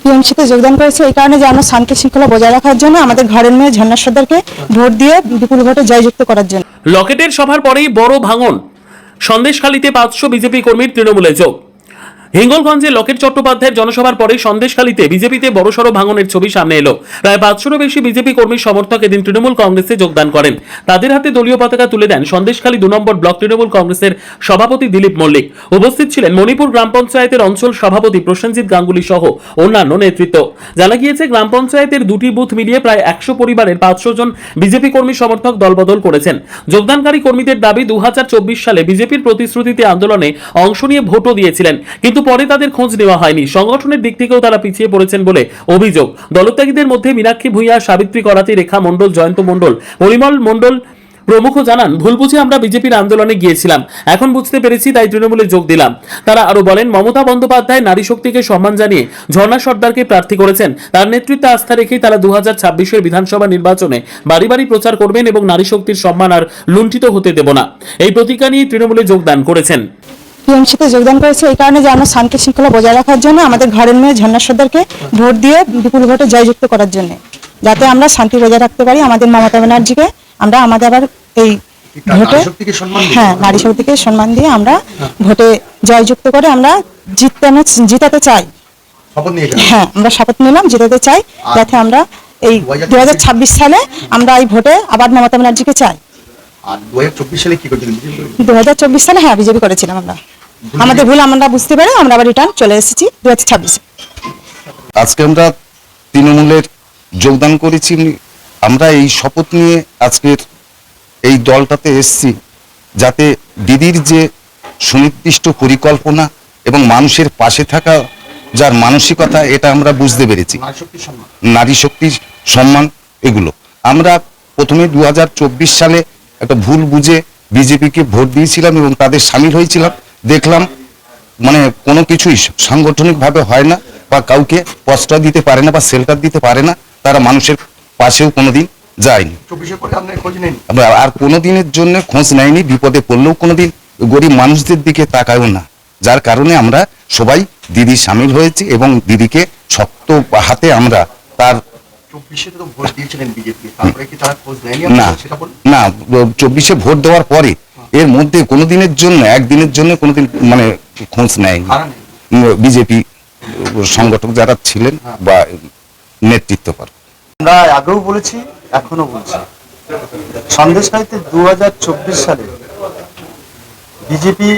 টিএমসিতে যোগদান করেছে এই কারণে যে আমরা শান্তি শৃঙ্খলা বজায় রাখার জন্য আমাদের ঘরের মেয়ে ঝর্ণা সর্দারকে ভোট দিয়ে বিপুল ভোটে জয়যুক্ত করার জন্য। লকেটের সভার পরেই বড় ভাঙন, সন্দেশখালীতে 500 বিজেপি কর্মীর তৃণমূলে যোগ। হিঙ্গলগঞ্জে লকেট চট্টোপাধ্যায়ের জনসভার পরে সন্দেশখালীতে বিজেপিতে বড়সড় ভাঙনের ছবি সামনে এলো। প্রায় 500 বেশি বিজেপি কর্মী সমর্থক এদিন তৃণমূল কংগ্রেসে যোগদান করেন। তাদের হাতে দলীয় পতাকা তুলে দেন সন্দেশখালী 2 নম্বর ব্লক তৃণমূল কংগ্রেসের সভাপতি দিলীপ মল্লিক। উপস্থিত ছিলেন মণিপুর গ্রাম পঞ্চায়েতের অঞ্চল সভাপতি প্রসেনজিৎ গাঙ্গুলি সহ অন্যান্য নেতৃত্ব। জানা গিয়েছে গ্রাম পঞ্চায়েতের 2টি বুথ মিলিয়ে প্রায় 100 পরিবারের 500 জন বিজেপি কর্মী সমর্থক দলবদল করেছেন। যোগদানকারী কর্মীদের দাবি 2024 সালে বিজেপির প্রতিশ্রুতিতে আন্দোলনে অংশ নিয়ে ভোটও দিয়েছিলেন, কিন্তু পরে তাদের খোঁজ নেওয়া হয়নি। সংগঠনের দিক থেকেও তারা পিছিয়ে পড়েছেন বলে অভিযোগ। দলত্যাগীদের মধ্যে মীনাক্ষী ভূঁইয়া, সাবিত্রী করাতি, রেখা মণ্ডল, জয়ন্ত মণ্ডল, পরিমল মণ্ডল প্রমুখ জানান, ভুল বুঝে আমরা বিজেপির আন্দোলনে গিয়েছিলাম, এখন বুঝতে পেরেছি, তাই তৃণমূলে যোগ দিলাম। তারা আরো বলেন, মমতা বন্দ্যোপাধ্যায় নারী শক্তিকে সম্মান জানিয়ে ঝর্ণা সর্দারকে প্রার্থী করেছেন। তার নেতৃত্বে আস্থা রেখেই তারা 2026-এর বিধানসভা নির্বাচনে বাড়ি বাড়ি প্রচার করবেন এবং নারী শক্তির সম্মান আর লুণ্ঠিত হতে দেব না। এই প্রতিজ্ঞা নিয়ে তৃণমূলে যোগদান করেছেন। টিএমসিতে যোগদান করেছে এই কারণে যে আমরা শান্তি শৃঙ্খলা বজায় রাখার জন্য আমাদের ঘরের মেয়ে ঝর্ণা সর্দারকে ভোট দিয়ে বিপুল ভোটে জয়যুক্ত করার জন্য, যাতে আমরা শান্তি বজায় রাখতে পারি। আমাদের মমতা ব্যানার্জিকে আমরা আমাদের আবার এই ভোটে নারী শক্তিকে সম্মান দিয়ে আমরা ভোটে জয়যুক্ত করে আমরা জিতাতে চাই। হ্যাঁ, আমরা শপথ নিলাম, জিতাতে চাই, যাতে আমরা এই 2026 সালে আমরা এই ভোটে আবার মমতা ব্যানার্জিকে চাই। 2024 সালে কি করেছিলেন? 2024 সালে হ্যাঁ বিজেপি করেছিলাম আমরা। আমাদের ভুল আমরা বুঝতে পেরে আমরা আবার রিটার্ন চলে এসেছি 2026-এ। আজকে আমরা তৃণমূলের যোগদান করেছি। আমরা এই শপথ নিয়ে আজকের এই দলটাতে এসেছি, যাতে দিদির যে সুনির্দিষ্ট পরিকল্পনা এবং মানুষের পাশে থাকা যার মানসিকতা, এটা আমরা বুঝতে পেরেছি। নারী শক্তি সম্মান, এগুলো আমরা প্রথমে 2024 সালে একটা ভুল বুঝে বিজেপিকে ভোট দিয়েছিলাম এবং তাদের সামিল হয়েছিলাম। দেখলাম মানে কোনো কিছুই সাংগঠনিকভাবে হয় না, বা কাউকে প্রশ্রয় দিতে পারে না, বা শেল্টার দিতে পারে না। তারা মানুষের পাশেও কোনোদিন যায়নি, আমরা আর কোনোদিনের জন্য খোঁজ নেয়নি। বিপদে পড়লেও কোনোদিন গরিব মানুষদের দিকে তাকায়ও না। যার কারণে আমরা সবাই দিদি সামিল হয়েছি এবং দিদিকে শক্ত হাতে আমরা তার না 24-এ ভোট দেওয়ার পরে এর মধ্যে কোনোদিনের জন্য, একদিনের জন্য কোনোদিন মানে খোঁজ নেয়নি বিজেপি সংগঠক যারা ছিলেন বা নেতৃত্ব করেন। আমরা আগেও বলেছি, এখনো বলছি, সন্দেশখালীতে 2024 সালে বিজেপি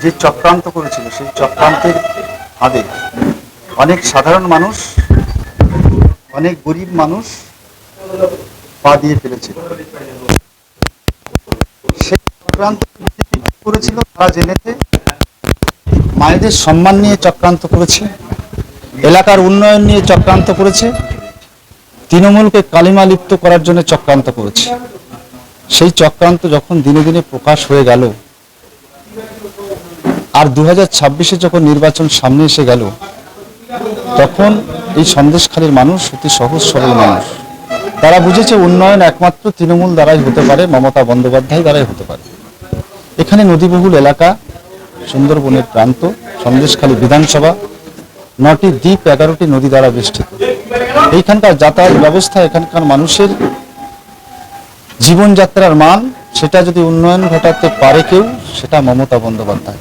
যে চক্রান্ত করেছিল, সেই চক্রান্তের ফাঁদে অনেক সাধারণ মানুষ, অনেক গরিব মানুষ পা দিয়ে ফেলেছিল। সেই চক্রান্ত করেছিল, তারা জেনেছে মায়েদের সম্মান নিয়ে চক্রান্ত করেছে, এলাকার উন্নয়ন নিয়ে চক্রান্ত করেছে, তৃণমূলকে কালিমা লিপ্ত করার জন্য চক্রান্ত করেছে। সেই চক্রান্ত যখন দিনে দিনে প্রকাশ হয়ে গেল, আর 2026-এ যখন নির্বাচন সামনে এসে গেল, তখন এই সন্দেশখালীর মানুষ অতি সহজ সরল মানুষ, তারা বুঝেছে উন্নয়ন একমাত্র তৃণমূল দ্বারাই হতে পারে, মমতা বন্দ্যোপাধ্যায় দ্বারাই হতে পারে। এখানে নদীবহুল এলাকা, সুন্দরবনের প্রান্ত, সন্দেশখালী বিধানসভা, 9টি দ্বীপ, 11টি নদী দ্বারা বেষ্টিত। এইখানকার যাতায়াত ব্যবস্থা, এখানকার মানুষের জীবনযাত্রার মান, সেটা যদি উন্নয়ন ঘটাতে পারে কেউ, সেটা মমতা বন্দ্যোপাধ্যায়।